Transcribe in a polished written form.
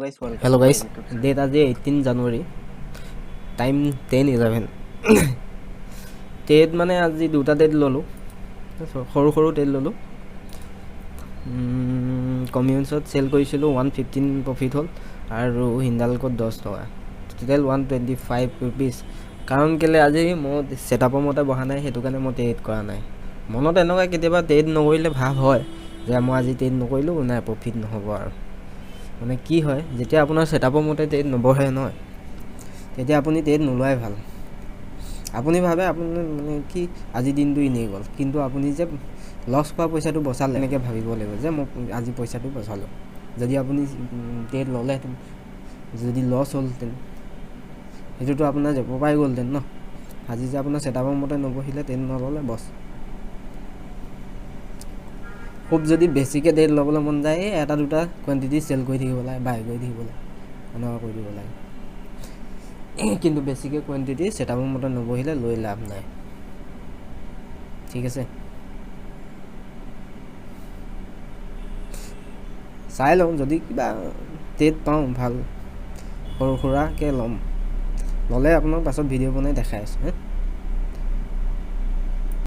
Hello guys, date আজি 18 January, time 10:11. Date মানে আজি দুটা date ললো, সৰু date ললো. Communes-ত sell কৰিছিলো 115 profit হ'ল আৰু হিন্দালকত 10 টকা. Total 125 rupees. কাৰণ কেলে আজি মই সেটআপৰ মতে বহা নাই, হেতু কাৰণে মই trade কৰা নাই. মনত এনেকুৱা কেতিয়াবা trade নকৰিলে ভাব হয় যে মই আজি trade নকৰিলো নাই profit নহব আৰু. মানে কি হয় যেতিয়া আপোনাৰ সেটআপৰ মতে ট্ৰেড নবহে নহয় তেতিয়া আপুনি ট্ৰেড নলয় ভাল আপুনি ভাবে আপুনি মানে কি আজি দিনটো ইনেই গল কিন্তু আপুনি যে লস কৰা পইচাটো বচালে এনেকৈ ভাবিব লাগিব যে মই আজি পইচাটো বচালো যদি আপুনি ট্ৰেড ললে যদি লস হ'ল তেন এটোটো আপোনাৰ যাব পাই গ'ল তেন ন আজি যে আপোনাৰ সেটআপৰ মতে নবহিলে ট্ৰেড নললে বস খুব যদি বেছিকে ডেট লবলৈ মন যায় এটা দুটা কোয়ান্টিটি সেল কৰি থাকিব লাগে বাই কৰি থাকিব লাগে এনেকুৱা কৰি দিব লাগে কিন্তু বেছিকে কোয়ান্টিটি সেটআপৰ মতে নবহিলে লৈ লাভ নাই ঠিক আছে চাই লওঁ যদি কিবা ডেট পাওঁ ভাল সৰু সৰুকে লম ললে আপোনাক পাছত ভিডিঅ' বনাই দেখাই আছো